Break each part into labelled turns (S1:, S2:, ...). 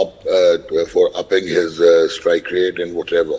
S1: up for upping his strike rate and whatever।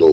S1: 2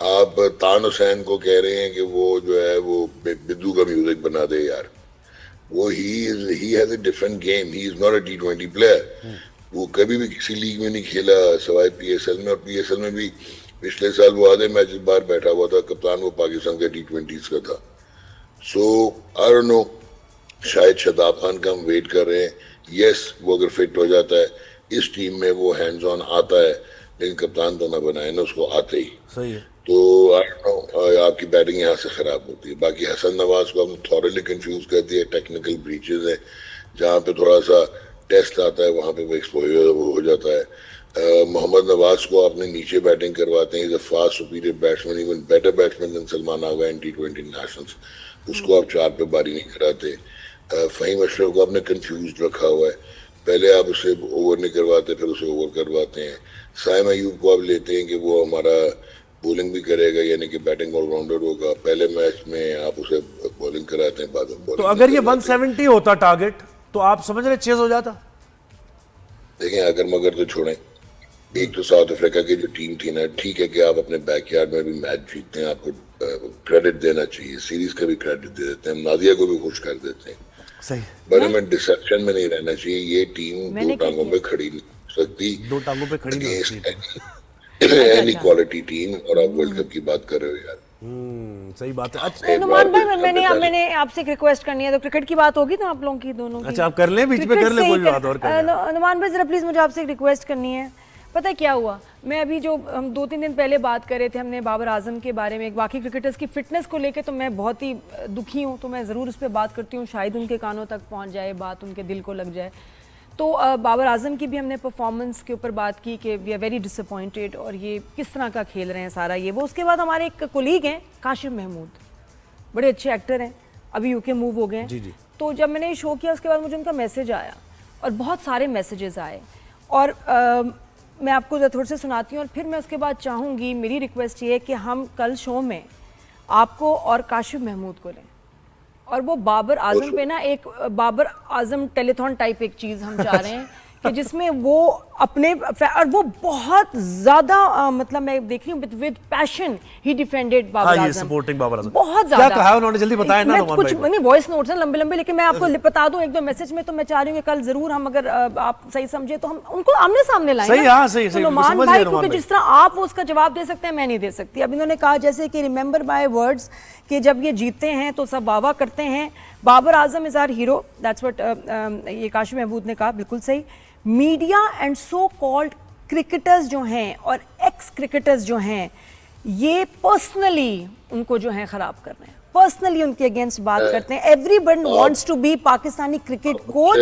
S1: آپ تان حسین کو کہہ رہے ہیں کہ وہ جو ہے وہ بدو کا میوزک بنا دے یار. وہ he has a different game. He is not a T20 player. وہ کبھی بھی کسی لیگ میں نہیں کھیلا سوائے پی ایس ایل میں, اور پی ایس ایل میں بھی پچھلے سال وہ آدھے میچ باہر بیٹھا ہوا تھا, کپتان وہ پاکستان کا T20s کا تھا. سو I don't know, شاید شاداب خان کا ہم ویٹ کر رہے ہیں. یس وہ اگر فٹ ہو جاتا ہے اس ٹیم میں وہ ہینڈز آن آتا ہے, لیکن کپتان تو نہ بنائے نا اس کو آتے ہی.
S2: صحیح ہے.
S1: تو آپ کی بیٹنگ یہاں سے خراب ہوتی ہے. باقی حسن نواز کو ہم تھورلی کنفیوز کر دیا, ٹیکنیکل بریچز ہیں, جہاں پہ تھوڑا سا ٹیسٹ آتا ہے وہاں پہ وہ ایکسپوجر ہو جاتا ہے. محمد نواز کو آپ نے نیچے بیٹنگ کرواتے ہیں, is a fast superior batsman, even better batsman than Salman Agha in T20 nationals. اس کو آپ 4 پہ باری نہیں کراتے. فہیم اشرف کو آپ نے کنفیوزڈ رکھا ہوا ہے, پہلے آپ اسے اوور نہیں کرواتے پھر اسے اوور کرواتے ہیں. سائم ایوب کو آپ لیتے ہیں کہ وہ ہمارا بولنگ بھی کرے گا, یعنی کہ بیٹنگ آل راؤنڈر ہوگا. پہلے میچ میں آپ اسے بولنگ کراتے ہیں, بعد میں بولنگ.
S2: تو اگر یہ 170 ہوتا ٹارگٹ تو آپ سمجھ رہے چیز ہو جاتا؟
S1: دیکھیں اگر مگر تو چھوڑیں, ایک تو ساؤتھ افریقہ کی جو ٹیم تھی نا, ٹھیک ہے کہ آپ اپنے بیک یارڈ میں بھی میچ جیتتے ہیں, آپ کو کریڈٹ دینا چاہیے, سیریز کا بھی کریڈٹ دے دیتے ہیں, ہم نادیہ کو بھی خوش کر دیتے ہیں.
S2: صحیح.
S1: بٹ ہمیں ڈسپشن میں نہیں رہنا چاہیے. یہ ٹیم 2 ٹانگوں پہ کھڑی نہیں ہو سکتی,
S2: 2 ٹانگوں پہ کھڑی نہیں ہو سکتی.
S1: اینی کوالٹی ٹیم, اور آپ ورلڈ کپ کی بات کر رہے ہو یار.
S2: صحیح بات ہے. اچھا
S3: نعمان بھائی میں نے آپ سے ایک ریکویسٹ کرنی ہے, تو کرکٹ کی بات ہوگی تو آپ لوگوں کی دونوں کی.
S2: اچھا آپ کر لیں, بیچ میں کر لیں, کوئی بات اور کر لیں.
S3: نعمان بھائی ذرا پلیز مجھے آپ سے ایک ریکویسٹ کرنی ہے. پتہ کیا ہوا, میں ابھی جو ہم 2-3 دن پہلے بات کر رہے تھے, ہم نے بابر اعظم کے بارے میں, ایک باقی کرکٹرز کی فٹنس کو لے کے تو میں بہت ہی دکھی ہوں, تو میں ضرور اس پہ بات کرتی ہوں, شاید ان کے کانوں تک پہنچ جائے بات, ان کے دل کو لگ جائے. تو بابر اعظم کی بھی ہم نے پرفارمنس کے اوپر بات کی کہ we are very disappointed, اور یہ کس طرح کا کھیل رہے ہیں سارا یہ وہ. اس کے بعد ہمارے ایک کولیگ ہیں کاشف محمود, بڑے اچھے ایکٹر ہیں, ابھی UK موو ہو گئے ہیں. تو جب میں نے یہ شو کیا اس کے بعد مجھے ان کا میسیج آیا, اور بہت سارے میسیجز آئے, اور میں آپ کو تھوڑے سے سناتی ہوں, اور پھر میں اس کے بعد چاہوں گی, میری ریکویسٹ یہ ہے کہ ہم کل شو میں آپ کو اور کاشف محمود کو لیں, اور وہ بابر اعظم پہ نا ایک بابر اعظم ٹیلی تھون ٹائپ ایک چیز ہم چاہ رہے ہیں کہ جس میں وہ اپنے, اور وہ بہت زیادہ مطلب میں دیکھ رہی ہوں with passion he defended Babar Azam, بہت زیادہ.
S2: کیا کہا انہوں نے جلدی بتایا نا نعمان
S3: بھائی. کچھ نہیں وائس نوٹس ہیں لمبے لمبے, لیکن میں آپ کو بتا دوں 1-2 میسج میں. تو میں چاہ رہی ہوں کہ کل ضرور ہم, اگر آپ صحیح سمجھے تو ہم ان کو آمنے سامنے لائیں.
S2: صحیح, ہاں صحیح صحیح.
S3: نعمان بھائی کیونکہ جس طرح آپ اس کا جواب دے سکتے ہیں میں نہیں دے سکتی. اب انہوں نے کہا جیسے کہ ریممبر مائی ورڈز, کہ جب یہ جیتتے ہیں تو سب واہ واہ کرتے ہیں. بابر اعظم از آر ہیرو, دیٹس واٹ یہ کاشف محمود نے کہا, بالکل صحیح. Media and so called cricketers جو ہیں اور ایکس کرکٹرز جو ہیں, یہ پرسنلی ان کو جو ہیں خراب کر رہے ہیں, پرسنلی ان کے اگینسٹ بات کرتے ہیں. Every one wants to be Pakistani cricket coach,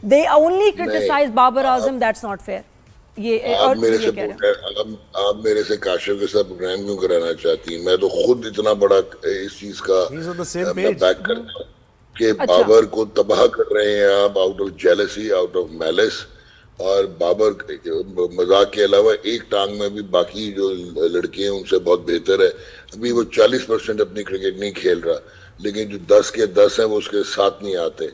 S3: they only criticize Babar Azam, that's not fair. یہ
S1: آپ میرے سے کاشف کے ساتھ پروگرام کیوں کرانا چاہتی ہیں؟ میں تو خود اتنا بڑا اس چیز کا بیک کرتا ہوں کہ بابر کو تباہ کر رہے ہیں آپ, out of jealousy, out of males. اور بابر مذاق کے علاوہ ایک ٹانگ میں بھی باقی جو لڑکے ہیں ان سے بہت بہتر ہے. ابھی وہ 40% اپنی کرکٹ نہیں کھیل رہا, لیکن جو 10 کے 10 ہیں وہ اس کے ساتھ نہیں آتے.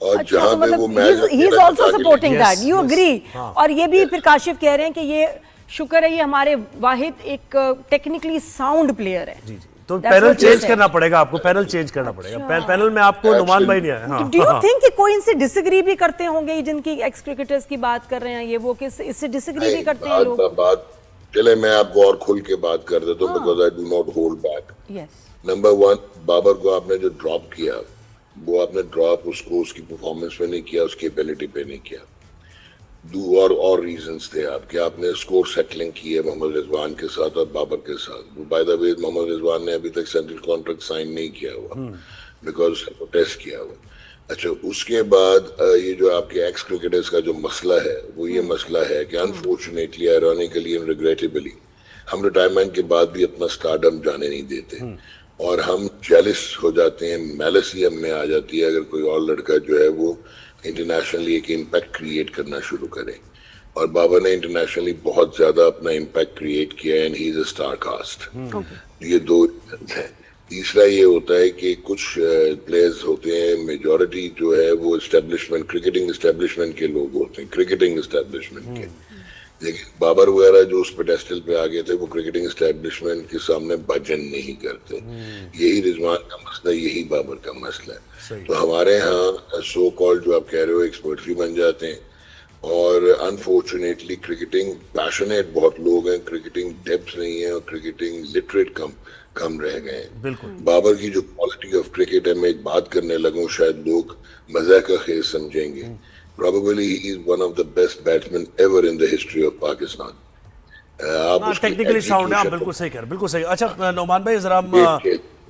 S1: اور جہاں پہ وہ match
S3: he is also supporting that, you agree. اور یہ بھی پھر کاشف کہہ رہے ہیں کہ یہ شکر ہے یہ ہمارے واحد ایک ٹیکنیکلی ساؤنڈ پلیئر ہے.
S2: تو پینل چینج کرنا پڑے گا آپ کو, پینل چینج کرنا پڑے گا. پینل میں آپ کو نعمان بھائی نہیں آیا.
S3: ڈو یو تھنک کہ کوئی ان سے ڈس ایگری بھی کرتے ہوں گے, جن کی ایکس کرکٹرز کی بات کر رہے ہیں یہ وہ, کہ اس سے ڈس ایگری بھی کرتے ہیں لوگ؟
S1: چلے میں آپ کو اور کھل کے بات کر دیتا ہوں, because I do not hold back. Number 1, Babar کو آپ نے جو ڈراپ کیا, وہ آپ نے ڈراپ اس کو اس کی پرفارمنس پہ نہیں کیا, اس کی ایبلٹی پہ نہیں کیا. اور ریزنز تھے آپ کہ آپ نے اسکور سیٹلنگ کی ہے محمد رضوان کے ساتھ اور بابر کے ساتھ. بائی دا وے محمد رضوان نے ابھی تک سینٹرل کانٹریکٹ سائن نہیں کیا ہوا, بیکاز اس نے ٹیسٹ کیا ہوا. اچھا, اس کے بعد یہ جو آپ کے ایکس کرکٹرز کا جو مسئلہ ہے وہ یہ مسئلہ ہے کہ انفارچونیٹلی, آئرونیکلی اینڈ ریگریٹیبلی, ہم ریٹائرمنٹ کے بعد بھی اپنا اسٹارڈم جانے نہیں دیتے, اور ہم جیلس ہو جاتے ہیں, میلسی ہم میں آ جاتی ہے اگر کوئی اور لڑکا جو ہے وہ انٹرنیشنلی ایک امپیکٹ کریٹ کرنا شروع کرے. اور بابا نے انٹرنیشنلی بہت زیادہ اپنا امپیکٹ کریٹ کیا ہے, and he is a star cost. یہ 2 ریزنز ہیں. تیسرا یہ ہوتا ہے کہ کچھ پلیئرز ہوتے ہیں, میجورٹی جو ہے وہ اسٹیبلشمنٹ, کرکٹنگ اسٹیبلشمنٹ کے لوگ ہوتے ہیں, کرکٹنگ اسٹیبلشمنٹ کے, لیکن بابر وغیرہ جو اس پیڈیسٹل پہ آ گئے تھے وہ کرکٹنگ اسٹیبلشمنٹ کے سامنے بھجن نہیں کرتے. یہی رضوان کا مسئلہ, یہی بابر کا مسئلہ ہے. تو ہمارے ہاں سو کال جو آپ کہہ رہے ہو ایکسپرٹس بھی بن جاتے ہیں, اور انفارچونیٹلی کرکٹنگ پیشنیٹ بہت لوگ ہیں, کرکٹنگ ڈیپتھ نہیں ہے, اور کرکٹنگ لٹریٹ کم رہ گئے ہیں. بابر کی جو کوالٹی آف کرکٹ ہے, میں ایک بات کرنے لگوں شاید لوگ مزاح کا خیز سمجھیں گے, probably he is one of the best batsmen ever in the history of Pakistan.
S2: Technically sound ہے, آپ بالکل صحیح کہہ رہے ہیں, بالکل صحیح. اچھا نعمان بھائی ذرا ہم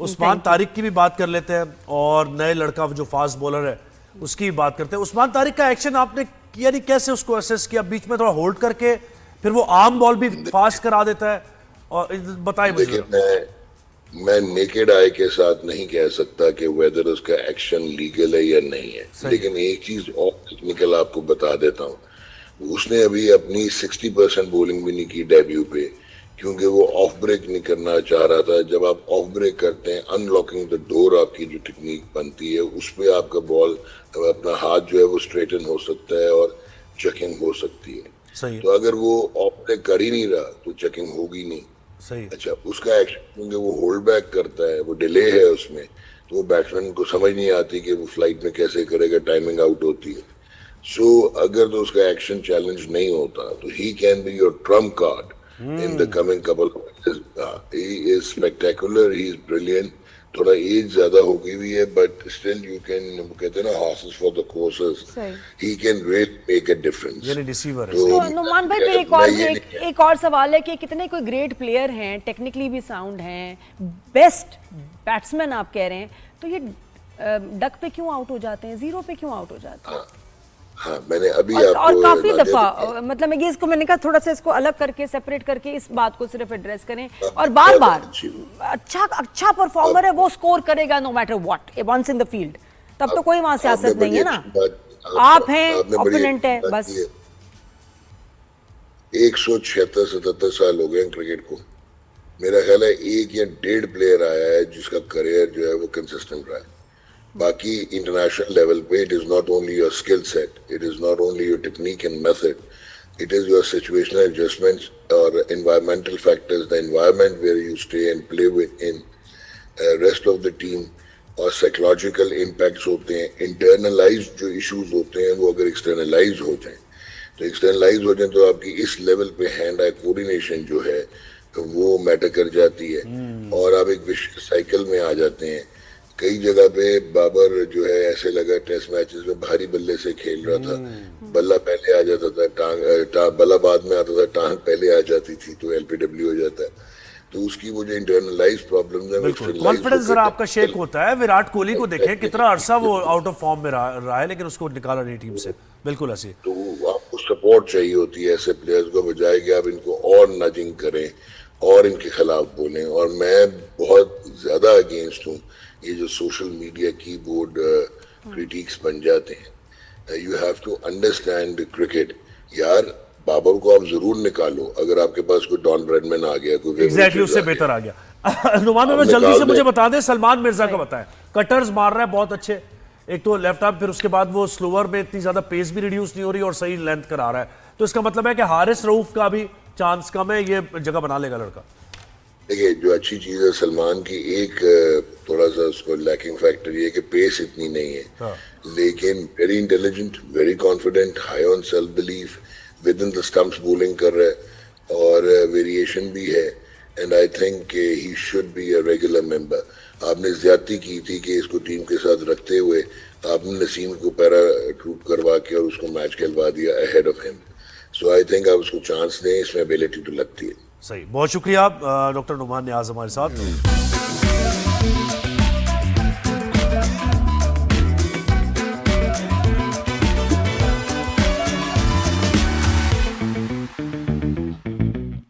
S2: عثمان طارق کی بھی بات کر لیتے ہیں, اور نئے لڑکا جو فاسٹ بولر ہے اس کی بات کرتے ہیں. عثمان طارق کا ایکشن آپ نے یعنی کیسے اس کو اسیس کیا, بیچ میں تھوڑا ہولڈ کر کے پھر وہ عام بال بھی فاسٹ کرا دیتا ہے, اور بتائیں مجھے.
S1: میں نیکڈ آئی کے ساتھ نہیں کہہ سکتا کہ ویدر اس کا ایکشن لیگل ہے یا نہیں ہے, لیکن ایک چیز اور ٹیکنیکل آپ کو بتا دیتا ہوں, اس نے ابھی اپنی 60% بولنگ بھی نہیں کی ڈیبیو پہ, کیونکہ وہ آف بریک نہیں کرنا چاہ رہا تھا. جب آپ آف بریک کرتے ہیں, ان لاکنگ دا ڈور آپ کی جو ٹیکنیک بنتی ہے, اس پہ آپ کا بال اپنا ہاتھ جو ہے وہ اسٹریٹن ہو سکتا ہے اور چیکنگ ہو سکتی ہے. تو اگر وہ آف بریک کر ہی نہیں رہا تو چیکنگ ہوگی نہیں. اچھا, اس کا ایکشن کیونکہ وہ ہولڈ بیک کرتا ہے, وہ ڈیلے ہے اس میں, تو وہ بیٹسمین کو سمجھ نہیں آتی کہ وہ فلائٹ میں کیسے کرے گا, ٹائمنگ آؤٹ ہوتی ہے. سو اگر تو اس کا ایکشن چیلنج نہیں ہوتا تو he can be your trump card in the coming couple. He is spectacular, he is brilliant. تھوڑا ایج زیادہ ہو گئی ہوئی ہے, بٹ اسٹل یو کین, کہتے ہیں نا horses for the courses, he can really make a difference.
S3: یعنی ڈیسیور ہے. تو نعمان بھائی پھر ایک اور سوال ہے کہ کتنے کوئی گریٹ پلیئر ہیں, ٹیکنیکلی بھی ساؤنڈ ہیں, بیسٹ بیٹسمین آپ کہہ رہے ہیں, تو یہ ڈک پہ کیوں آؤٹ ہو جاتے ہیں, زیرو پہ کیوں آؤٹ ہو جاتے ہیں؟
S1: ہاں, میں نے ابھی
S3: اور کافی دفعہ, مطلب میں اس کو, میں نے کہا تھوڑا سا اس کو الگ کر کے سیپریٹ کر کے اس بات کو صرف ایڈریس کریں, اور بار بار اچھا پرفارمر ہے وہ سکور کرے گا no matter what, once in the field, تب تو کوئی وہاں سیاست نہیں ہے نا, آپ ہیں اوپوننٹ ہے بس.
S1: 176-77 سال ہو گئے کرکٹ کو, میرا خیال ہے ایک یا ڈیڑھ پلیئر آیا ہے جس کا کریئر جو ہے وہ کنسسٹنٹ رہا ہے. باقی انٹرنیشنل لیول پہ it is not only your skill set, it is not only your technique and method, it is your situational adjustments اور environmental factors, the environment where you stay and play with in rest of the team, اور psychological impacts ہوتے ہیں, internalise جو issues ہوتے ہیں وہ اگر externalise ہو جائیں تو ایکسٹرنلائز ہو جائیں تو آپ کی اس لیول پہ ہینڈ آئی کوآرڈینیشن جو ہے وہ میٹر کر جاتی ہے, اور آپ ایک سائیکل میں آ جاتے ہیں. کئی جگہ پہ بابر جو ہے ایسے لگا ٹیسٹ میچز میں بھاری بلے سے کھیل رہا تھا, بلہ پہلے آ جاتا تھا, بلہ بعد میں آتا تھا, ٹانگ پہلے آ جاتی تھی تو ایل پی ڈبلیو ہو جاتا ہے. تو اس کی وہ جو انٹرنلائز پرابلم ہے,
S2: کانفیڈنس ذرا آپ کا شیک ہوتا ہے. وراٹ کوہلی کو دیکھیں کتنا عرصہ وہ آؤٹ آف فارم میں رہا ہے, لیکن اس کو نکالا نہیں ٹیم سے. بالکل ایسے
S1: تو آپ کو سپورٹ چاہیے ہوتی ہے ایسے پلیئرز کو, بجائے کہ آپ ان کو اور نجنگ کریں اور ان کے خلاف بولیں. اور میں بہت زیادہ اگینسٹ ہوں یہ جو social media keyboard critics بن جاتے ہیں. You have to understand cricket. یار بابر کو آپ ضرور نکالو, اگر آپ کے پاس کوئی ڈان بریڈمن آ گیا, کوئی
S2: ایگزیکٹلی اس سے بہتر آ گیا. نعمان بھائی جلدی سے مجھے بتا دیں, سلمان مرزا کا بتائیں, کٹرز مار رہا ہے بہت اچھے, ایک تو لیفٹ آرم, پھر اس کے بعد وہ سلوور میں اتنی زیادہ پیس بھی ریڈیوس نہیں ہو رہی اور صحیح لینتھ کرا رہا ہے, تو اس کا مطلب ہے کہ حارث رؤوف کا بھی چانس کم ہے, یہ جگہ بنا لے گا لڑکا.
S1: دیکھیے جو اچھی چیز ہے سلمان کی, ایک تھوڑا سا اس کو لیکنگ فیکٹر یہ کہ پیس اتنی نہیں ہے, لیکن very intelligent, very confident, high on self belief, with in the stumps bowling کر رہا ہے, اور ویریشن بھی ہے, اینڈ آئی تھنک کہ he should be a regular member. آپ نے زیادتی کی تھی کہ اس کو ٹیم کے ساتھ رکھتے ہوئے آپ نے نسیم کو پیرا ٹروپ کروا کے اور اس کو میچ کھلوا دیا اہیڈ آف ہم. سو آئی تھنک آپ اس کو چانس دیں, اس میں ابیلٹی تو لگتی ہے.
S2: صحیح, بہت شکریہ ڈاکٹر نعمان نیاز ہمارے ساتھ.